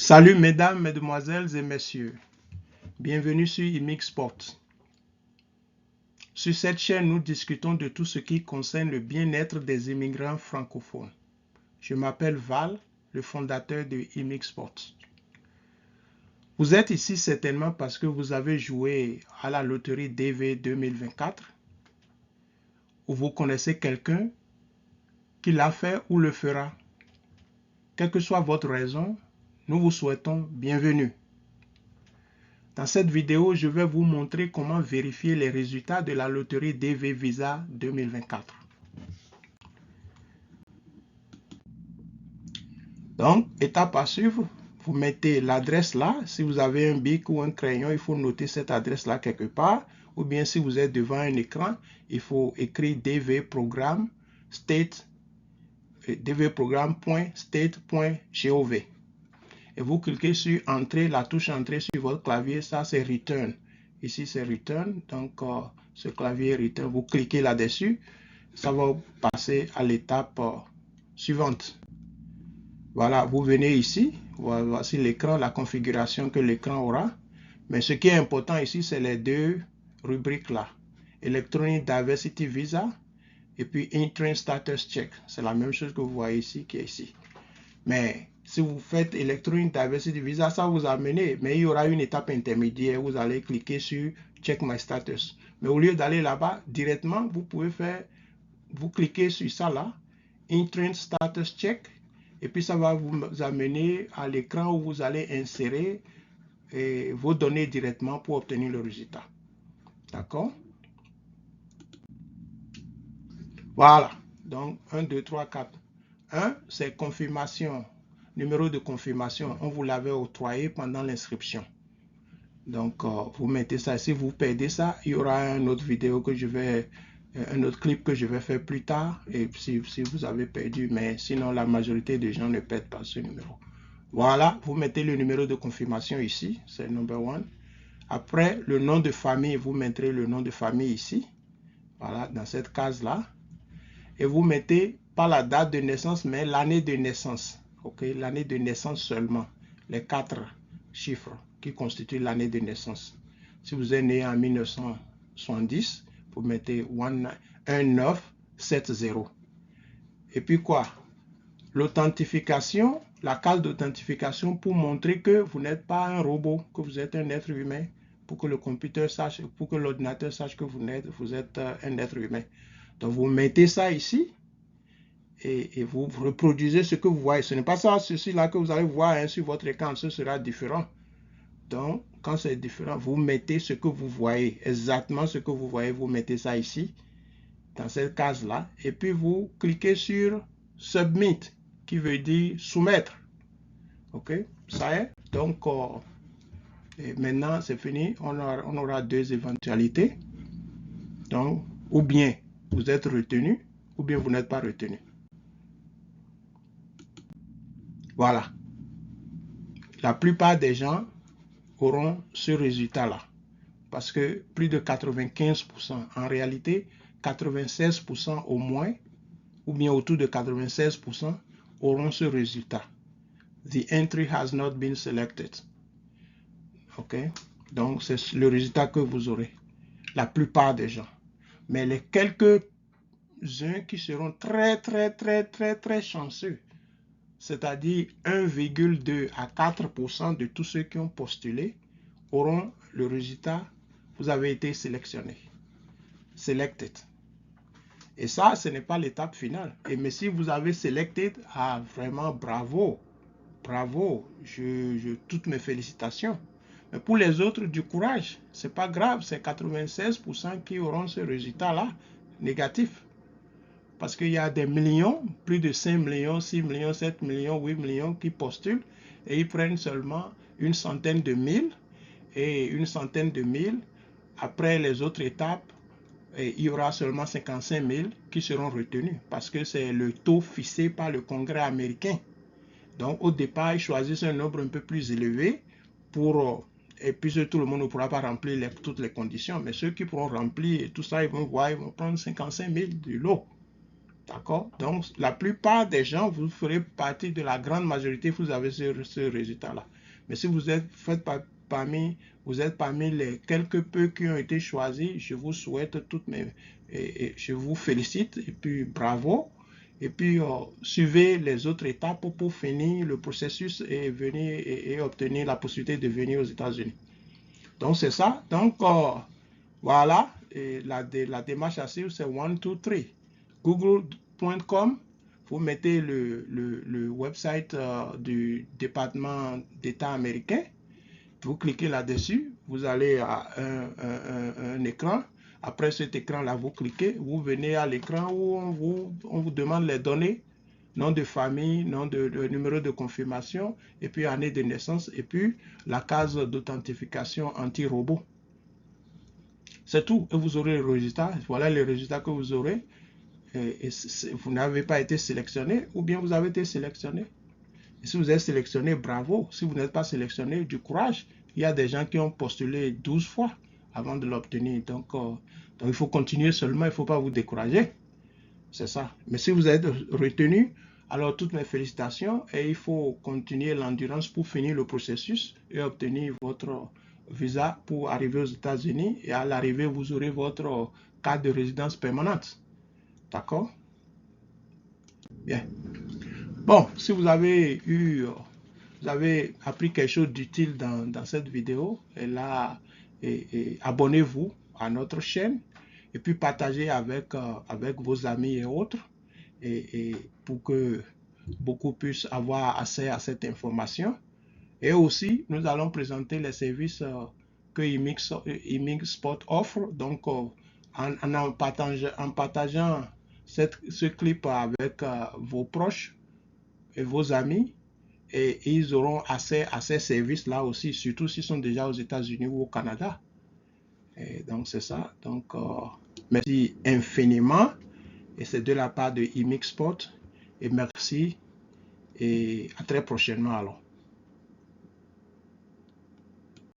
Salut mesdames, mesdemoiselles et messieurs, bienvenue sur IMIX Sport. Sur cette chaîne, nous discutons de tout ce qui concerne le bien-être des immigrants francophones. Je m'appelle Val, le fondateur de IMIX Sport. Vous êtes ici certainement parce que vous avez joué à la loterie DV 2024 ou vous connaissez quelqu'un qui l'a fait ou le fera. Quelle que soit votre raison, nous vous souhaitons bienvenue. Dans cette vidéo, je vais vous montrer comment vérifier les résultats de la loterie DV Visa 2024. Donc, étape à suivre, vous mettez l'adresse là. Si vous avez un bic ou un crayon, il faut noter cette adresse là quelque part. Ou bien si vous êtes devant un écran, il faut écrire dvprogramme state dvprogramme.state.gov. Et vous cliquez sur Entrée, la touche Entrée sur votre clavier, ça c'est Return. Ici c'est Return, donc ce clavier Return, vous cliquez là-dessus, ça va passer à l'étape suivante. Voilà, vous venez ici, voici l'écran, la configuration que l'écran aura. Mais ce qui est important ici, c'est les deux rubriques là. Electronic Diversity Visa et puis Entrance Status Check. C'est la même chose que vous voyez ici qui est ici. Mais si vous faites Electronic Diversity Visa, ça vous a mené. Mais il y aura une étape intermédiaire. Vous allez cliquer sur Check My Status. Mais au lieu d'aller là-bas, directement, vous pouvez faire, vous cliquez sur ça là, Entrance Status Check. Et puis ça va vous amener à l'écran où vous allez insérer vos données directement pour obtenir le résultat. D'accord? Voilà. Donc 1, 2, 3, 4. 1, c'est confirmation. Numéro de confirmation, on vous l'avait octroyé pendant l'inscription. Donc, vous mettez ça. Si vous perdez ça, il y aura une autre vidéo que je vais, un autre clip que je vais faire plus tard. Et si vous avez perdu, mais sinon, la majorité des gens ne perdent pas ce numéro. Voilà, vous mettez le numéro de confirmation ici, c'est number 1. Après, le nom de famille, vous mettrez le nom de famille ici. Voilà, dans cette case-là. Et vous mettez pas la date de naissance, mais l'année de naissance. Ok, l'année de naissance seulement. Les 4 chiffres qui constituent l'année de naissance. Si vous êtes né en 1970, vous mettez 1970. Et puis quoi? L'authentification, la case d'authentification pour montrer que vous n'êtes pas un robot, que vous êtes un être humain, pour que le computer sache, pour que l'ordinateur sache que vous êtes un être humain. Donc vous mettez ça ici et vous reproduisez ce que vous voyez. Ce n'est pas ça, ceci-là que vous allez voir hein, sur votre écran, ce sera différent. Donc quand c'est différent, vous mettez ce que vous voyez, exactement ce que vous voyez, vous mettez ça ici, dans cette case-là, et puis vous cliquez sur Submit, qui veut dire soumettre. Ok, ça y est. Donc, et maintenant c'est fini. On aura deux éventualités. Donc, ou bien vous êtes retenu, ou bien vous n'êtes pas retenu. Voilà. La plupart des gens auront ce résultat-là. Parce que plus de 95%, en réalité, 96% au moins, ou bien autour de 96%, auront ce résultat. The entry has not been selected. Ok? Donc, c'est le résultat que vous aurez. La plupart des gens. Mais les quelques-uns qui seront très chanceux, c'est-à-dire 1,2 à 4% de tous ceux qui ont postulé, auront le résultat, vous avez été sélectionné. Selected. Et ça, ce n'est pas l'étape finale. Mais si vous avez selected, vraiment bravo. Bravo. Toutes mes félicitations. Mais pour les autres, du courage. C'est pas grave, c'est 96% qui auront ce résultat-là, négatif. Parce qu'il y a des millions, plus de 5 millions, 6 millions, 7 millions, 8 millions qui postulent et ils prennent seulement une centaine de mille. Et une centaine de mille, après les autres étapes, il y aura seulement 55 000 qui seront retenus parce que c'est le taux fixé par le Congrès américain. Donc au départ, ils choisissent un nombre un peu plus élevé pour... Et puis tout le monde ne pourra pas remplir toutes les conditions. Mais ceux qui pourront remplir et tout ça, ils vont voir, ils vont prendre 55 000 du lot. D'accord? Donc, la plupart des gens, vous ferez partie de la grande majorité, vous avez ce résultat-là. Mais si vous êtes parmi les quelques peu qui ont été choisis, je vous souhaite je vous félicite et puis bravo. Et puis, suivez les autres étapes pour finir le processus et venir et obtenir la possibilité de venir aux États-Unis. Donc, c'est ça. Donc, voilà. Et la démarche à suivre, c'est 1, 2, 3. Google.com, vous mettez le website du département d'État américain. Vous cliquez là-dessus. Vous allez à un écran. Après cet écran-là, vous cliquez. Vous venez à l'écran où on vous demande les données. Nom de famille, nom de numéro de confirmation, et puis année de naissance, et puis la case d'authentification anti-robot. C'est tout. Et vous aurez le résultat. Voilà les résultats que vous aurez. Et vous n'avez pas été sélectionné, ou bien vous avez été sélectionné. Et si vous êtes sélectionné, bravo. Si vous n'êtes pas sélectionné, du courage. Il y a des gens qui ont postulé 12 fois avant de l'obtenir. Donc, il faut continuer seulement, il ne faut pas vous décourager. C'est ça. Mais si vous êtes retenu, alors toutes mes félicitations et il faut continuer l'endurance pour finir le processus et obtenir votre visa pour arriver aux États-Unis. Et à l'arrivée, vous aurez votre carte de résidence permanente. D'accord? Bien. Bon, si vous avez appris quelque chose d'utile dans cette vidéo, et abonnez-vous à notre chaîne et puis partagez avec vos amis et autres et pour que beaucoup puissent avoir accès à cette information. Et aussi, nous allons présenter les services que IMIX Sport offre. Donc, en partageant ce clip avec vos proches et vos amis, et ils auront accès à ces services-là aussi, surtout s'ils sont déjà aux États-Unis ou au Canada. Et donc, c'est ça. Donc, merci infiniment. Et c'est de la part de IMIX Sport. Et merci. Et à très prochainement alors.